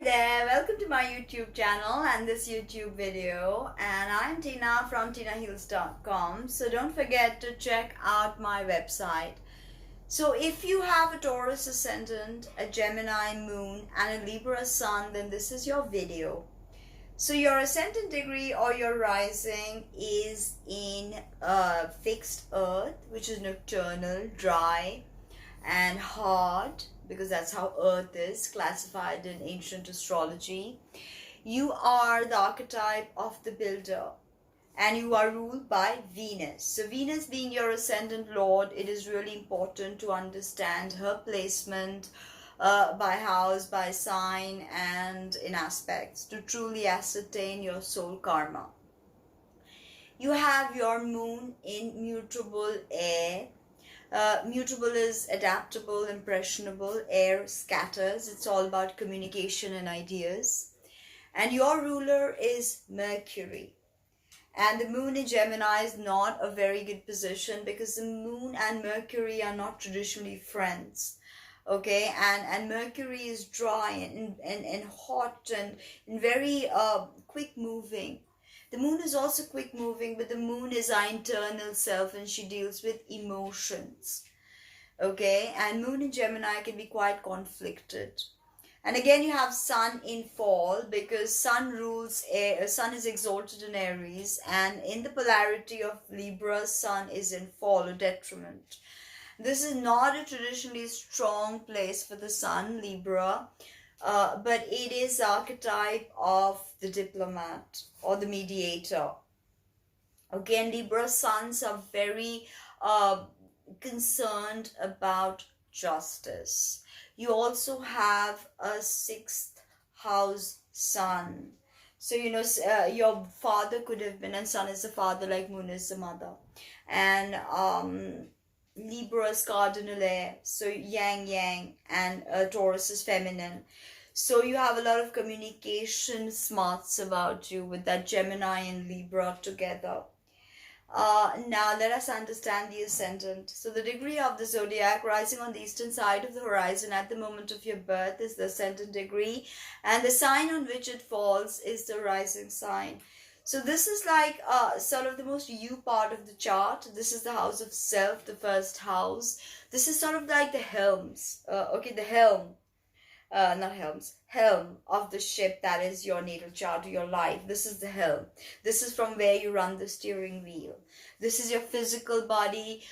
There, welcome to my YouTube channel and this YouTube video, and I'm Tina from tinaheals.com. So don't forget to check out my website. So if you have a Taurus ascendant, a Gemini moon and a Libra sun, then this is your video. So your ascendant degree or your rising is in fixed earth, which is nocturnal, dry and hard, because that's how earth is classified in ancient astrology. You are the archetype of the builder and you are ruled by Venus. So Venus being your ascendant lord, it is really important to understand her placement by house, by sign and in aspects to truly ascertain your soul karma. You have your moon in mutable air. Mutable is adaptable, impressionable, air scatters. It's all about communication and ideas. And your ruler is Mercury. And the moon in Gemini is not a very good position because the moon and Mercury are not traditionally friends. Okay, and Mercury is dry and hot and very quick moving. The moon is also quick moving, but the moon is our internal self and she deals with emotions. Okay, and moon in Gemini can be quite conflicted. And again, you have sun in fall because sun rules air, sun is exalted in Aries, and in the polarity of Libra, sun is in fall or detriment. This is not a traditionally strong place for the sun, Libra. But it is archetype of the diplomat or the mediator. Again, Libra suns are very concerned about justice. You also have a sixth house sun. So, your father could have been, and sun is the father like moon is the mother. And Libra's cardinal air, so yang, and Taurus is feminine. So you have a lot of communication smarts about you with that Gemini and Libra together. Now let us understand the ascendant. So the degree of the zodiac rising on the eastern side of the horizon at the moment of your birth is the ascendant degree, and the sign on which it falls is the rising sign. So this is like sort of the most you part of the chart. This is the house of self, the first house. This is sort of like the helms. The helm. Not helms, helm of the ship that is your natal chart, your life. This is the helm. This is from where you run the steering wheel. This is your physical body,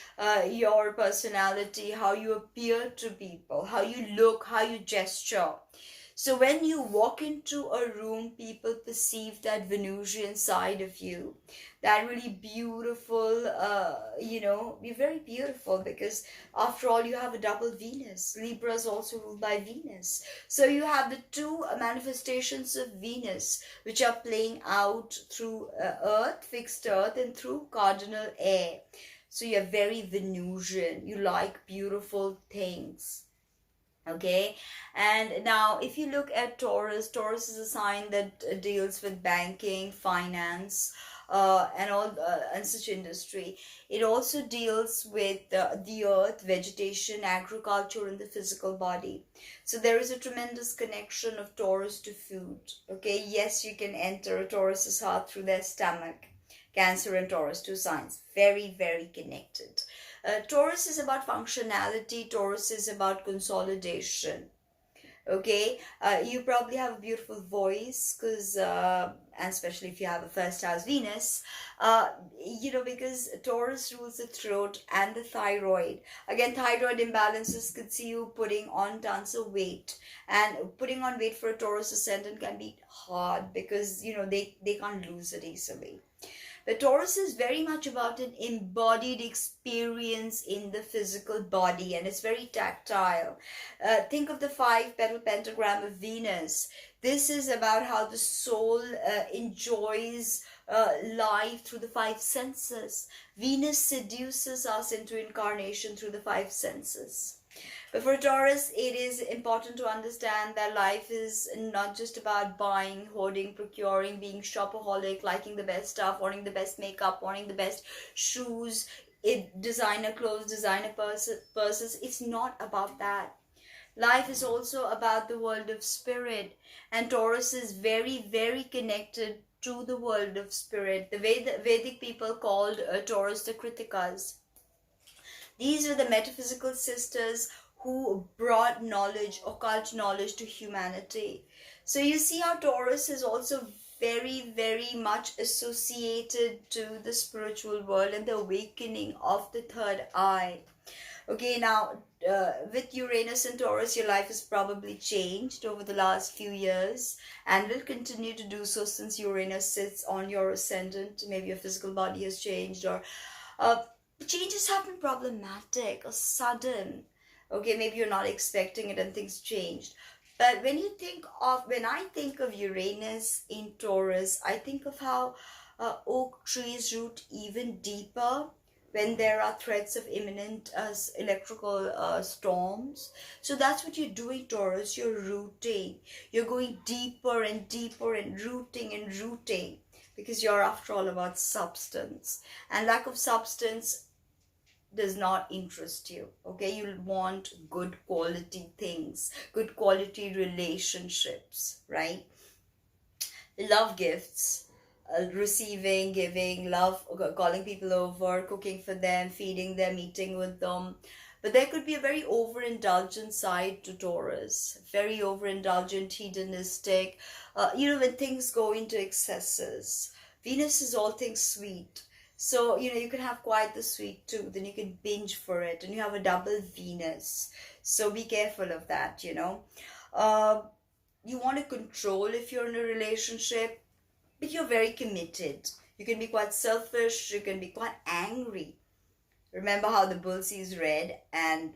your personality, how you appear to people, how you look, how you gesture. So when you walk into a room, people perceive that Venusian side of you, that really beautiful, you're very beautiful because after all, you have a double Venus. Libra is also ruled by Venus. So you have the two manifestations of Venus, which are playing out through Earth, fixed Earth, and through cardinal air. So you're very Venusian. You like beautiful things. Okay, and now if you look at Taurus, Taurus is a sign that deals with banking, finance, and such industry. It also deals with the earth, vegetation, agriculture, and the physical body. So there is a tremendous connection of Taurus to food. Okay, yes, you can enter a Taurus's heart through their stomach. Cancer and Taurus, two signs, very, very connected. Taurus is about functionality. Taurus is about consolidation. Okay, you probably have a beautiful voice because, and especially if you have a first house Venus, because Taurus rules the throat and the thyroid. Again, thyroid imbalances could see you putting on tons of weight, and putting on weight for a Taurus ascendant can be hard because, they can't lose it easily. The Taurus is very much about an embodied experience in the physical body, and it's very tactile. Think of the 5-petal pentagram of Venus. This is about how the soul enjoys life through the 5 senses. Venus seduces us into incarnation through the 5 senses. But for Taurus, it is important to understand that life is not just about buying, hoarding, procuring, being shopaholic, liking the best stuff, wanting the best makeup, wanting the best shoes, designer clothes, designer purses. It's not about that. Life is also about the world of spirit, and Taurus is very, very connected to the world of spirit. The Vedic people called Taurus the Kritikas. These were the metaphysical sisters who brought knowledge, occult knowledge, to humanity. So you see how Taurus is also very, very much associated to the spiritual world and the awakening of the third eye. Okay, now with Uranus and Taurus, your life has probably changed over the last few years and will continue to do so since Uranus sits on your ascendant. Maybe your physical body has changed, or uh, changes have been problematic or sudden. Okay, maybe you're not expecting it and things changed. But when I think of Uranus in Taurus, I think of how oak trees root even deeper when there are threats of imminent electrical storms. So that's what you're doing, Taurus. You're rooting. You're going deeper and deeper and rooting because you're, after all, about substance. And lack of substance does not interest you. Okay, you'll want good quality things, good quality relationships, right? Love gifts, receiving, giving, love, calling people over, cooking for them, feeding them, eating with them. But there could be a very overindulgent side to Taurus, very overindulgent, hedonistic, when things go into excesses. Venus is all things sweet. So, you can have quite the sweet tooth and you can binge for it, and you have a double Venus. So be careful of that. You want to control if you're in a relationship, but you're very committed. You can be quite selfish, you can be quite angry. Remember how the bull sees red and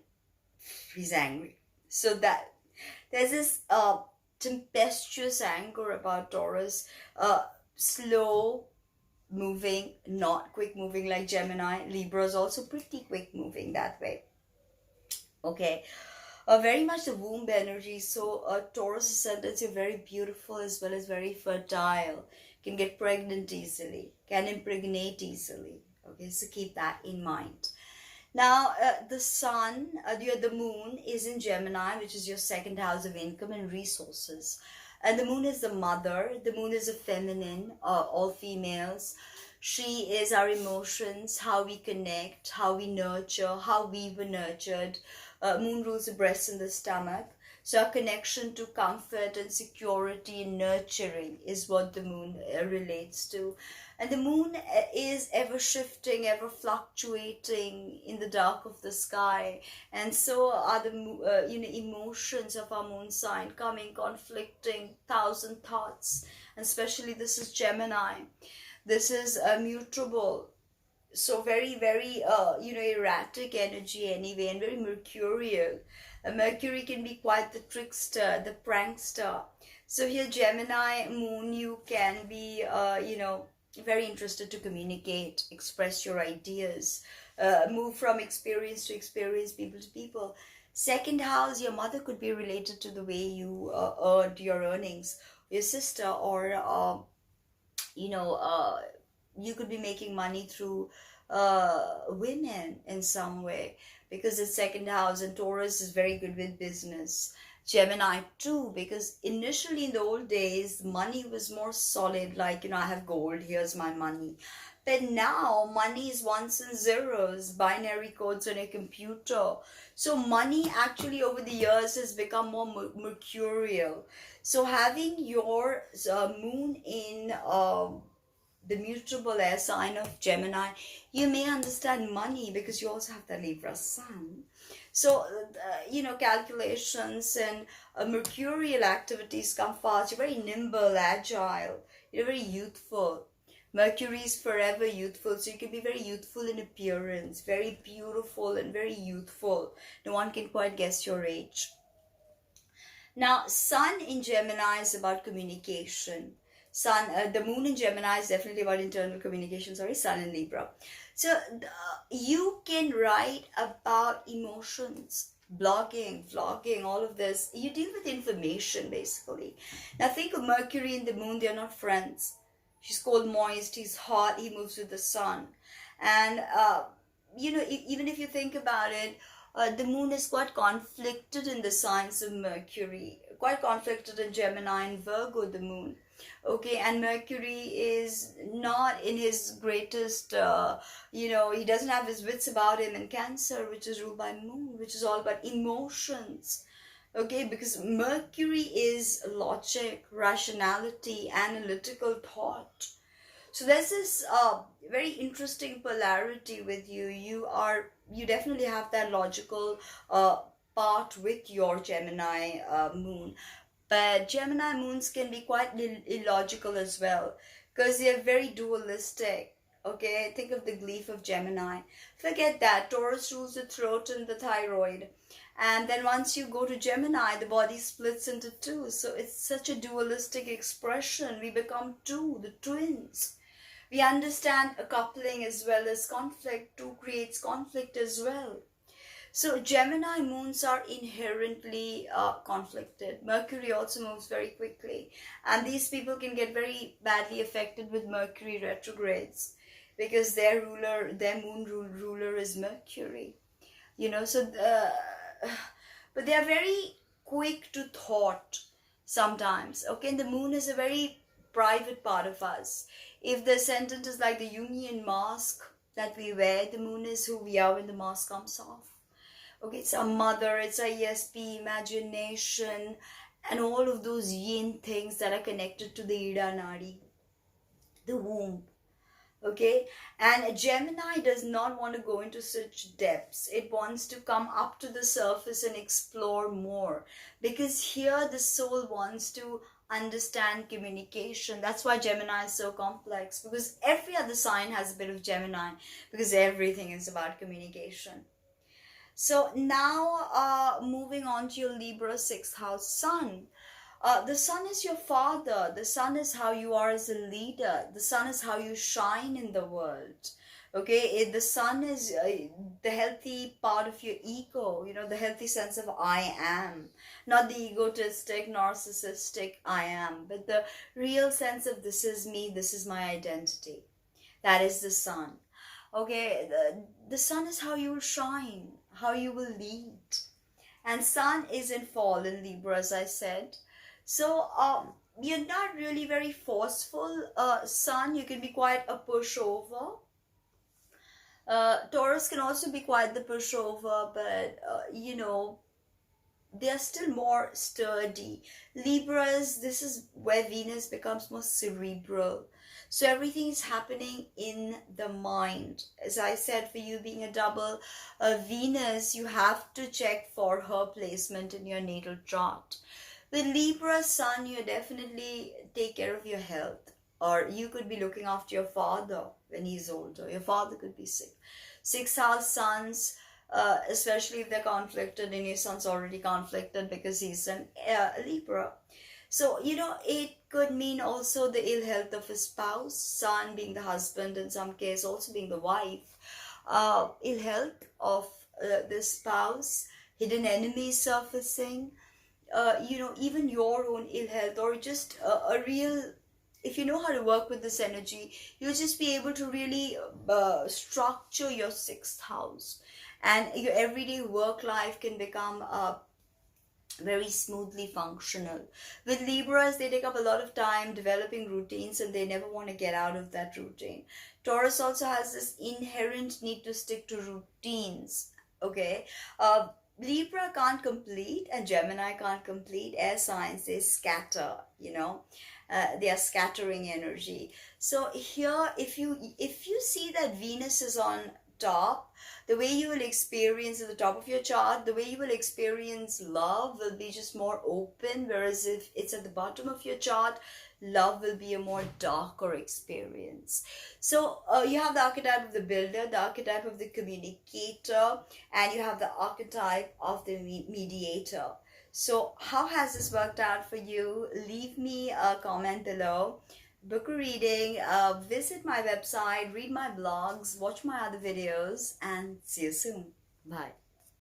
he's angry. So that there's this tempestuous anger about Taurus, slow moving, not quick moving like Gemini. Libra is also pretty quick moving that way. Okay. Very much the womb energy. So Taurus ascendants, you're very beautiful as well as very fertile. Can get pregnant easily, can impregnate easily. Okay, so keep that in mind. Now, the sun, the moon is in Gemini, which is your second house of income and resources. And the moon is the mother. The moon is a feminine, all females. She is our emotions, how we connect, how we nurture, how we were nurtured. Moon rules the breast and the stomach. So our connection to comfort and security and nurturing is what the moon relates to. And the moon is ever shifting, ever fluctuating in the dark of the sky. And so are the emotions of our moon sign, coming, conflicting, thousand thoughts. And especially this is Gemini. This is mutable. So very, very, erratic energy anyway, and very mercurial. Mercury can be quite the trickster, the prankster. So here, Gemini moon, you can be, very interested to communicate, express your ideas, move from experience to experience, people to people. Second house, your mother could be related to the way you earned your earnings. Your sister, or, you could be making money through women in some way, because it's second house, and Taurus is very good with business. Gemini too, because initially in the old days, money was more solid, like, I have gold, here's my money. But now money is ones and zeros, binary codes on a computer. So money actually over the years has become more mercurial. So having your moon in the mutable air sign of Gemini, you may understand money because you also have the Libra sun. So, calculations and mercurial activities come fast. You're very nimble, agile. You're very youthful. Mercury is forever youthful, so you can be very youthful in appearance, very beautiful and very youthful. No one can quite guess your age. Now, Sun in Gemini is about communication. Sun, the moon in Gemini is definitely about internal communication. Sorry, Sun in Libra. So you can write about emotions, blogging, vlogging, all of this. You deal with information basically. Now think of Mercury and the moon. They're not friends. She's cold, moist. He's hot. He moves with the sun. And even if you think about it, The moon is quite conflicted in the signs of Mercury, quite conflicted in Gemini and Virgo, the moon. Okay, and Mercury is not in his greatest, he doesn't have his wits about him in Cancer, which is ruled by moon, which is all about emotions. Okay, because Mercury is logic, rationality, analytical thought. So there's this very interesting polarity with you. You definitely have that logical uh, part with your Gemini moon, but Gemini moons can be quite illogical as well because they're very dualistic. Okay, think of the glyph of Gemini. Forget that. Taurus rules the throat and the thyroid. And then once you go to Gemini, the body splits into two. So it's such a dualistic expression. We become two, the twins. We understand a coupling as well as conflict. Two creates conflict as well. So Gemini moons are inherently conflicted. Mercury also moves very quickly, and these people can get very badly affected with Mercury retrogrades because their moon ruler is Mercury. But they are very quick to thought sometimes. Okay, and the moon is a very private part of us. If the ascendant is like the Jungian mask that we wear, the moon is who we are when the mask comes off. Okay, it's our mother, it's our ESP, imagination, and all of those yin things that are connected to the Ida Nadi, the womb. Okay, and Gemini does not want to go into such depths. It wants to come up to the surface and explore more, because here the soul wants to understand communication. That's why Gemini is so complex, because every other sign has a bit of Gemini, because everything is about communication. So now moving on to your Libra 6th house sun. The sun is your father. The sun is how you are as a leader. The sun is how you shine in the world. Okay, the sun is the healthy part of your ego, the healthy sense of I am. Not the egotistic, narcissistic I am, but the real sense of this is me, this is my identity. That is the sun. Okay, the sun is how you will shine, how you will lead. And sun is in fall in Libra, as I said. So you're not really very forceful. Sun, you can be quite a pushover. Taurus can also be quite the pushover, but they are still more sturdy. Libras, this is where Venus becomes more cerebral. So everything is happening in the mind. As I said, for you being a double Venus, you have to check for her placement in your natal chart. With Libra sun, you definitely take care of your health, or you could be looking after your father when he's older. Your father could be sick. 6th house suns, especially if they're conflicted, and your son's already conflicted because he's an Libra. So, it could mean also the ill health of a spouse, sun being the husband, in some case also being the wife, ill health of the spouse, hidden enemies surfacing, even your own ill health, or just a real, if you know how to work with this energy, you'll just be able to really structure your 6th house, and your everyday work life can become very smoothly functional. With Libras, they take up a lot of time developing routines, and they never want to get out of that routine. Taurus also has this inherent need to stick to routines. Okay, Libra can't complete, and Gemini can't complete. Air signs, they scatter, they are scattering energy. So here, if you see that Venus is on top, the way you will experience at the top of your chart, the way you will experience love will be just more open, whereas if it's at the bottom of your chart, love will be a more darker experience. So you have the archetype of the builder, the archetype of the communicator, and you have the archetype of the mediator. So how has this worked out for you? Leave me a comment below. Book a reading, visit my website, read my blogs, watch my other videos, and see you soon. Bye.